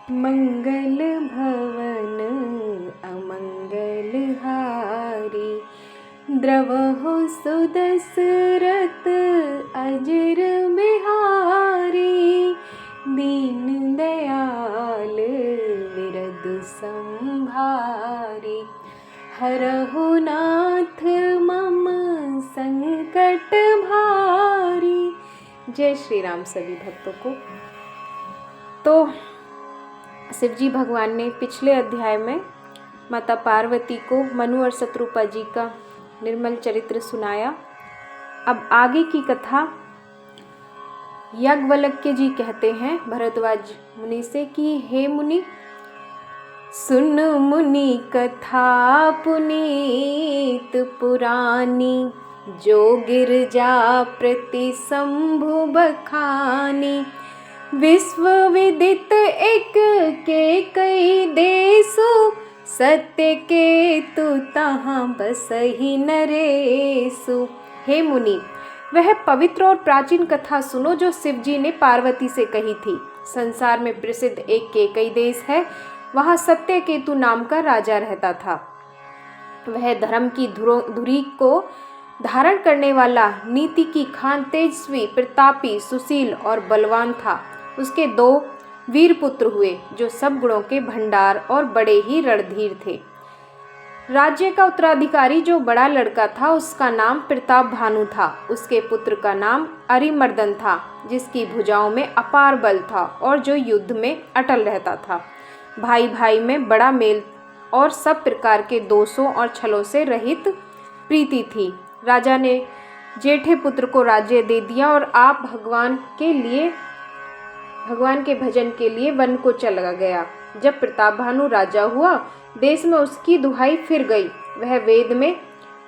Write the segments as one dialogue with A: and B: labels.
A: मंगल भवन अमंगल हारी, द्रवहु सुदशरथ अजर बिहारी। दीन दयाल विरद संभारी, हरहु नाथ मम संकट भारी। जय श्री राम सभी भक्तों को। तो शिवजी भगवान ने पिछले अध्याय में माता पार्वती को मनु और शत्रुपा जी का निर्मल चरित्र सुनाया। अब आगे की कथा याज्ञवल्क्य जी कहते हैं भरद्वाज मुनि से कि हे मुनि, सुन मुनि कथा पुनीत पुरानी, जो गिरजा प्रति शंभु बखानी। विश्व विदित एक के कई देशु, सत्य के तु तहाँ बसहि नरेशु। हे मुनि, वह पवित्र और प्राचीन कथा सुनो जो शिवजी ने पार्वती से कही थी। संसार में प्रसिद्ध एक केकई देश है, वहाँ सत्यकेतु नाम का राजा रहता था। वह धर्म की धुरी को धारण करने वाला, नीति की खान, तेजस्वी, प्रतापी, सुशील और बलवान था। उसके 2 वीर पुत्र हुए जो सब गुणों के भंडार और बड़े ही रणधीर थे। राज्य का उत्तराधिकारी जो बड़ा लड़का था उसका नाम प्रताप भानु था। उसके पुत्र का नाम अरिमर्दन था, जिसकी भुजाओं में अपार बल था और जो युद्ध में अटल रहता था। भाई भाई में बड़ा मेल और सब प्रकार के दोषों और छलों से रहित प्रीति थी। राजा ने जेठे पुत्र को राज्य दे दिया और आप भगवान के भजन के लिए वन को चला गया। जब प्रताप भानु राजा हुआ, देश में उसकी दुहाई फिर गई। वह वेद में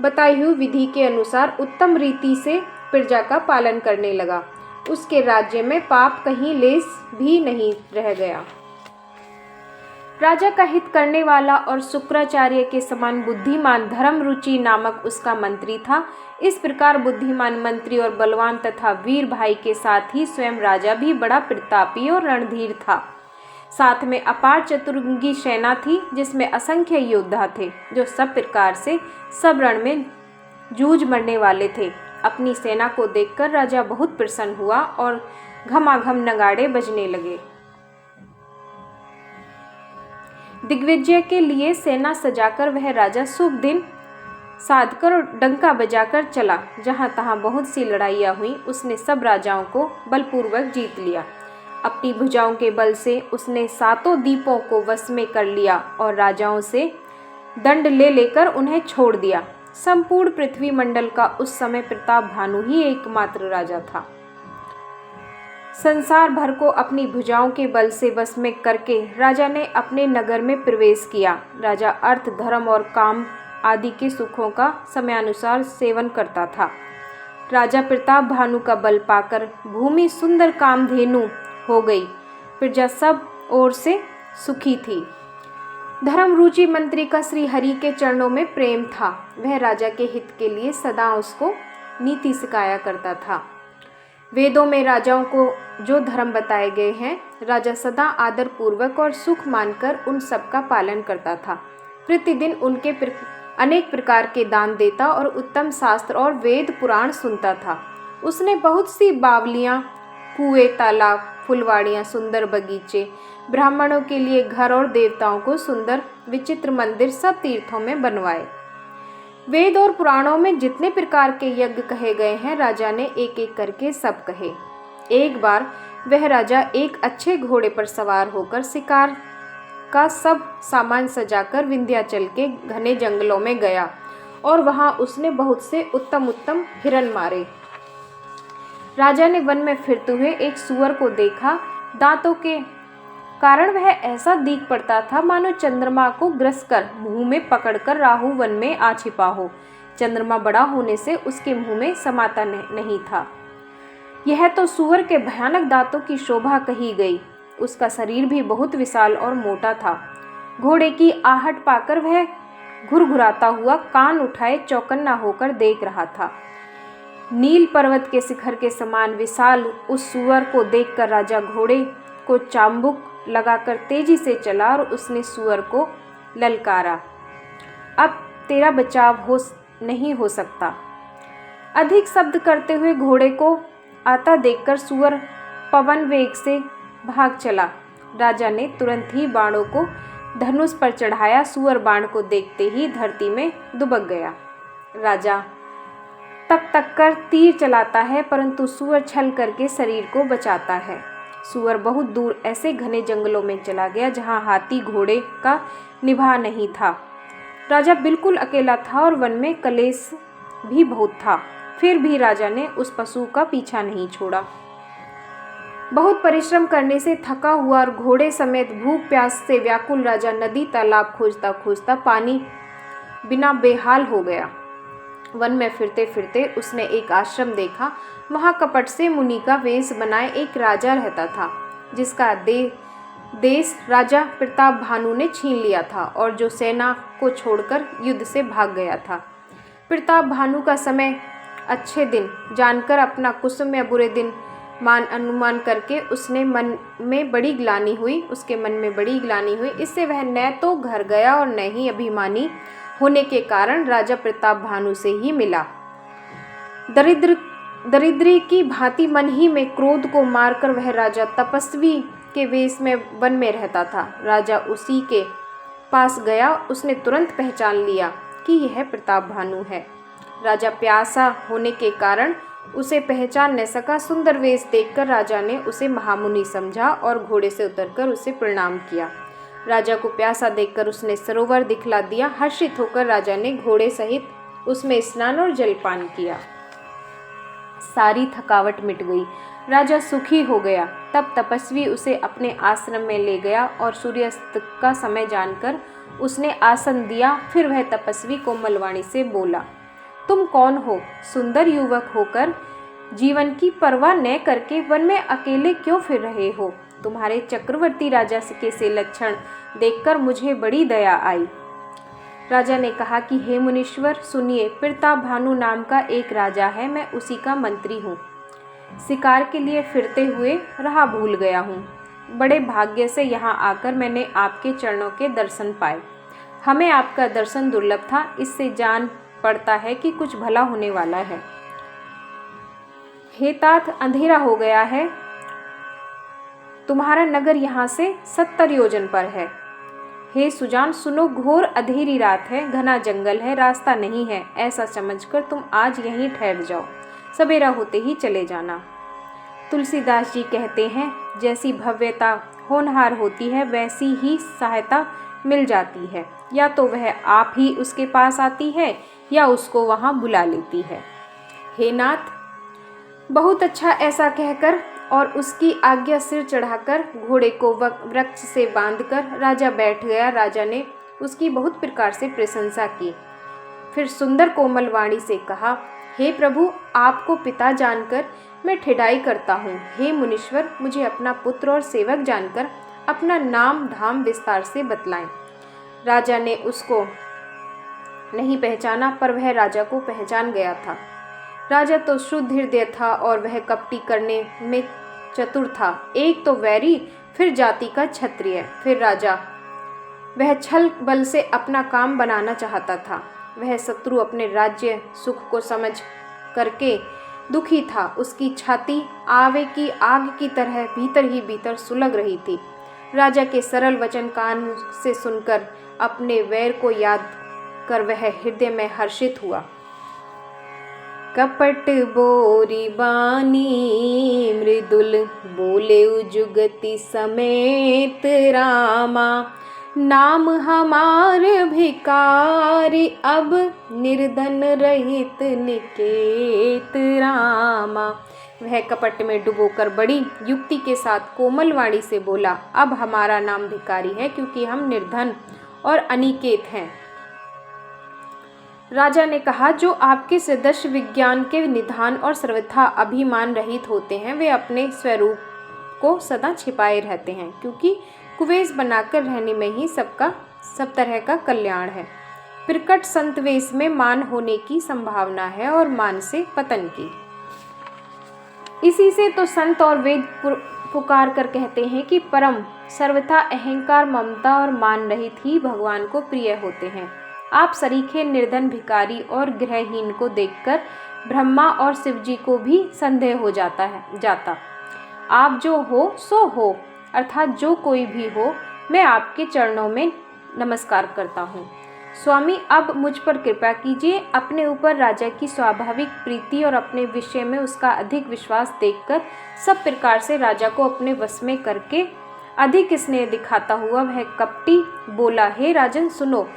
A: बताई हुई विधि के अनुसार उत्तम रीति से प्रजा का पालन करने लगा। उसके राज्य में पाप कहीं लेस भी नहीं रह गया। राजा का हित करने वाला और शुक्राचार्य के समान बुद्धिमान धर्मरुचि नामक उसका मंत्री था। इस प्रकार बुद्धिमान मंत्री और बलवान तथा वीर भाई के साथ ही स्वयं राजा भी बड़ा प्रतापी और रणधीर था। साथ में अपार चतुरंगी सेना थी, जिसमें असंख्य योद्धा थे जो सब प्रकार से सब रण में जूझ मरने वाले थे। अपनी सेना को देखकर राजा बहुत प्रसन्न हुआ और घमाघम नगाड़े बजने लगे। दिग्विजय के लिए सेना सजाकर वह राजा शुभ दिन साधकर और डंका बजाकर चला। जहाँ तहाँ बहुत सी लड़ाइयाँ हुई, उसने सब राजाओं को बलपूर्वक जीत लिया। अपनी भुजाओं के बल से उसने 7 द्वीपों को वश में कर लिया और राजाओं से दंड ले लेकर उन्हें छोड़ दिया। संपूर्ण पृथ्वी मंडल का उस समय प्रताप भानु ही एकमात्र राजा था। संसार भर को अपनी भुजाओं के बल से वश में करके राजा ने अपने नगर में प्रवेश किया। राजा अर्थ, धर्म और काम आदि के सुखों का समयानुसार सेवन करता था। राजा प्रताप भानु का बल पाकर भूमि सुंदर कामधेनु हो गई। प्रजा सब ओर से सुखी थी। धर्म रुचि मंत्री का श्री हरि के चरणों में प्रेम था। वह राजा के हित के लिए सदा उसको नीति सिखाया करता था। वेदों में राजाओं को जो धर्म बताए गए हैं, राजा सदा आदर पूर्वक और सुख मानकर उन सब का पालन करता था। प्रतिदिन उनके अनेक प्रकार के दान देता और उत्तम शास्त्र और वेद पुराण सुनता था। उसने बहुत सी बावलियाँ, कुएं, तालाब, फुलवाड़ियाँ, सुंदर बगीचे, ब्राह्मणों के लिए घर और देवताओं को सुंदर विचित्र मंदिर सब तीर्थों में बनवाए। वेद और पुराणों में जितने प्रकार के यज्ञ कहे गए हैं, राजा ने एक एक करके सब कहे। एक बार वह राजा एक अच्छे घोड़े पर सवार होकर शिकार का सब सामान सजाकर विंध्याचल के घने जंगलों में गया और वहां उसने बहुत से उत्तम उत्तम हिरण मारे। राजा ने वन में फिरते हुए एक सूअर को देखा। दांतों के कारण वह ऐसा दिख पड़ता था मानो चंद्रमा को ग्रस कर मुंह में पकड़कर राहु वन में आ छिपा हो। चंद्रमा बड़ा होने से उसके मुंह में समाता नहीं था। यह तो सूअर के भयानक दांतों की शोभा कही गई। उसका शरीर भी बहुत विशाल और मोटा था। घोड़े की आहट पाकर वह घुरघुराता हुआ कान उठाए चौकन्ना होकर देख रहा था। नील पर्वत के शिखर के समान विशाल उस सूअर को देखकर राजा घोड़े को चाबुक लगाकर तेजी से चला और उसने सूअर को ललकारा, अब तेरा बचाव नहीं हो सकता। अधिक शब्द करते हुए घोड़े को आता देखकर सूअर पवन वेग से भाग चला। राजा ने तुरंत ही बाणों को धनुष पर चढ़ाया। सूअर बाण को देखते ही धरती में दुबक गया। राजा तक तक कर तीर चलाता है, परंतु सूअर छल करके शरीर को बचाता है। सूअर बहुत दूर ऐसे घने जंगलों में चला गया जहाँ हाथी घोड़े का निभा नहीं था। राजा बिल्कुल अकेला था और वन में कलेश भी बहुत था। फिर भी राजा ने उस पशु का पीछा नहीं छोड़ा। बहुत परिश्रम करने से थका हुआ और घोड़े समेत भूख प्यास से व्याकुल राजा नदी तालाब खोजता खोजता पानी बिना बेहाल हो गया। वन में फिरते फिरते उसने एक आश्रम देखा। वहाँ कपट से मुनि का वेश बनाए एक राजा रहता था, जिसका देश राजा प्रताप भानु ने छीन लिया था और जो सेना को छोड़कर युद्ध से भाग गया था। प्रताप भानु का समय अच्छे दिन जानकर अपना कुसुम या बुरे दिन अनुमान करके उसके मन में बड़ी ग्लानि हुई। इससे वह न तो घर गया और न ही अभिमानी होने के कारण राजा प्रताप भानु से ही मिला। दरिद्री की भांति मन ही में क्रोध को मारकर वह राजा तपस्वी के वेश में वन में रहता था। राजा उसी के पास गया। उसने तुरंत पहचान लिया कि यह प्रताप भानु है। राजा प्यासा होने के कारण उसे पहचान न सका। सुंदर वेश देखकर राजा ने उसे महामुनि समझा और घोड़े से उतरकर उसे प्रणाम किया। राजा को प्यासा देखकर उसने सरोवर दिखला दिया। हर्षित होकर राजा ने घोड़े सहित उसमें स्नान और जलपान किया। सारी थकावट मिट गई। राजा सुखी हो गया। तब तपस्वी उसे अपने आश्रम में ले गया और सूर्यास्त का समय जानकर उसने आसन दिया। फिर वह तपस्वी कोमलवाणी से बोला, तुम कौन हो? सुंदर युवक होकर जीवन की परवाह न करके वन में अकेले क्यों फिर रहे हो? तुम्हारे चक्रवर्ती राजा के से लक्षण देखकर मुझे बड़ी दया आई। राजा ने कहा कि हे मुनीश्वर सुनिए, प्रताप भानु नाम का एक राजा है, मैं उसी का मंत्री हूँ। शिकार के लिए फिरते हुए राह भूल गया हूँ। बड़े भाग्य से यहाँ आकर मैंने आपके चरणों के दर्शन पाए। हमें आपका दर्शन दुर्लभ था, इससे जान पड़ता है कि कुछ भला होने वाला है। हे तात, अंधेरा हो गया है। तुम्हारा नगर यहाँ से 70 योजन पर है। हे सुजान सुनो, घोर अंधेरी रात है, घना जंगल है, रास्ता नहीं है। ऐसा समझकर तुम आज यहीं ठहर जाओ, सवेरा होते ही चले जाना। तुलसीदास जी कहते हैं, जैसी भव्यता होनहार होती है वैसी ही सहायता मिल जाती है। या तो वह आप ही उसके पास आती है या उसको वहाँ बुला लेती है। हे नाथ, बहुत अच्छा। ऐसा कहकर और उसकी आज्ञा सिर चढ़ाकर घोड़े को वृक्ष से बांधकर राजा बैठ गया। राजा ने उसकी बहुत प्रकार से प्रशंसा की। फिर सुंदर कोमल वाणी से कहा, हे प्रभु, आपको पिता जानकर मैं ठिठाई करता हूँ। हे मुनीश्वर, मुझे अपना पुत्र और सेवक जानकर अपना नाम धाम विस्तार से बतलाएं। राजा ने उसको नहीं पहचाना, पर वह राजा को पहचान गया था। राजा तो शुद्ध हृदय था और वह कपटी करने में चतुर था। एक तो वैरी, फिर जाति का क्षत्रिय, फिर राजा। वह छल बल से अपना काम बनाना चाहता था। वह शत्रु अपने राज्य सुख को समझ करके दुखी था। उसकी छाती आवे की आग की तरह भीतर ही भीतर सुलग रही थी। राजा के सरल वचन कान से सुनकर अपने वैर को याद कर वह हृदय में हर्षित हुआ। कपट बोरी बानी मृदुल बोले जुगति समेत रामा, नाम हमार भिकारी अब निर्धन रहित निकेत रामा। वह कपट में डुबोकर बड़ी युक्ति के साथ कोमल वाणी से बोला, अब हमारा नाम भिकारी है क्योंकि हम निर्धन और अनिकेत हैं। राजा ने कहा, जो आपके सदस्य विज्ञान के निधान और सर्वथा अभिमान रहित होते हैं, वे अपने स्वरूप को सदा छिपाए रहते हैं, क्योंकि कुवेश बनाकर रहने में ही सब तरह का कल्याण है। प्रकट संत वेश में मान होने की संभावना है और मान से पतन की। इसी से तो संत और वेद पुकार कर कहते हैं कि परम सर्वथा अहंकार, ममता और मान रहित ही भगवान को प्रिय होते हैं। आप सरीखे निर्धन, भिखारी और गृहहीन को देखकर ब्रह्मा और शिव जी को भी संदेह हो जाता। आप जो हो सो हो, अर्थात जो कोई भी हो, मैं आपके चरणों में नमस्कार करता हूँ। स्वामी, अब मुझ पर कृपा कीजिए। अपने ऊपर राजा की स्वाभाविक प्रीति और अपने विषय में उसका अधिक विश्वास देखकर सब प्रकार से राजा को अपने वश में करके अधिक स्नेह दिखाता हुआ वह कपटी बोला, हे राजन सुनो,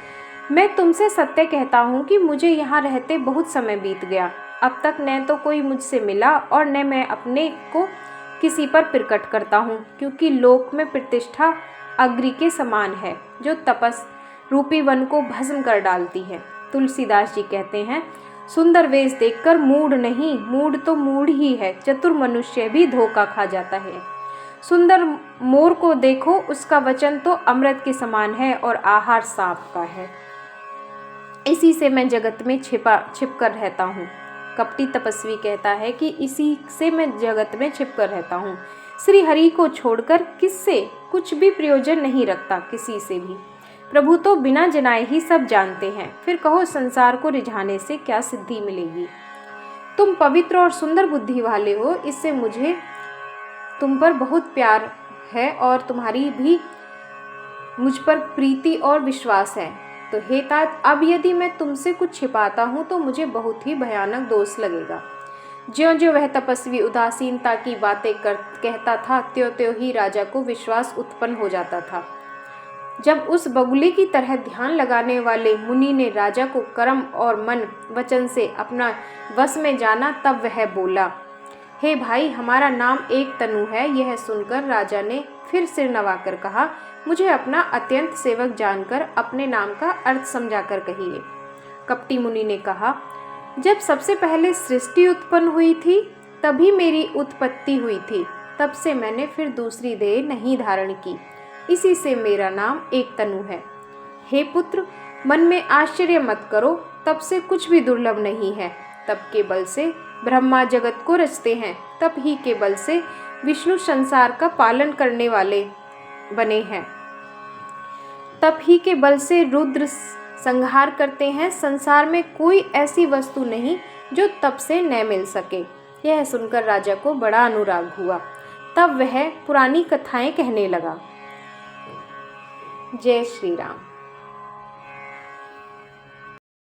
A: मैं तुमसे सत्य कहता हूँ कि मुझे यहाँ रहते बहुत समय बीत गया। अब तक न तो कोई मुझसे मिला और न मैं अपने को किसी पर प्रकट करता हूँ, क्योंकि लोक में प्रतिष्ठा अग्नि के समान है जो तपस रूपी वन को भस्म कर डालती है। तुलसीदास जी कहते हैं, सुंदर वेश देखकर मूढ़ नहीं, मूढ़ तो मूढ़ ही है, चतुर मनुष्य भी धोखा खा जाता है। सुंदर मोर को देखो, उसका वचन तो अमृत के समान है और आहार सांप का है। इसी से मैं जगत में छिप कर रहता हूँ। कपटी तपस्वी कहता है कि इसी से मैं जगत में छिप कर रहता हूँ। श्री हरि को छोड़कर किससे कुछ भी प्रयोजन नहीं रखता, किसी से भी। प्रभु तो बिना जनाए ही सब जानते हैं। फिर कहो, संसार को रिझाने से क्या सिद्धि मिलेगी? तुम पवित्र और सुंदर बुद्धि वाले हो, इससे मुझे तुम पर बहुत प्यार है और तुम्हारी भी मुझ पर प्रीति और विश्वास है। तो हे तात, अब यदि मैं तुमसे कुछ छिपाता हूँ तो मुझे बहुत ही भयानक दोष लगेगा। ज्यों-ज्यों वह तपस्वी उदासीनता की बातें कहता था, त्यों-त्यों ही राजा को विश्वास उत्पन्न हो जाता था। जब उस बगुले की तरह ध्यान लगाने वाले मुनि ने राजा को कर्म और मन वचन से अपना वश में जाना, तब वह बोला, हे भाई, हमारा नाम एक तनु है। यह सुनकर राजा ने फिर सिर नवाकर कहा, मुझे अपना अत्यंत सेवक जानकर अपने नाम का अर्थ समझाकर कहिए। कपटी मुनि ने कहा, जब सबसे पहले सृष्टि उत्पन्न हुई थी तभी मेरी उत्पत्ति हुई थी, तब से मैंने फिर दूसरी देह नहीं धारण की, इसी से मेरा नाम एक तनु है। हे पुत्र, मन में आश्चर्य मत करो, तब से कुछ भी दुर्लभ नहीं है। तब के बल से ब्रह्मा जगत को रचते हैं, तब ही के बल से विष्णु संसार का पालन करने वाले बने हैं, तब ही के बल से रुद्र संहार करते हैं। संसार में कोई ऐसी वस्तु नहीं जो तप से न मिल सके। यह सुनकर राजा को बड़ा अनुराग हुआ। तब वह पुरानी कथाएं कहने लगा। जय श्री राम।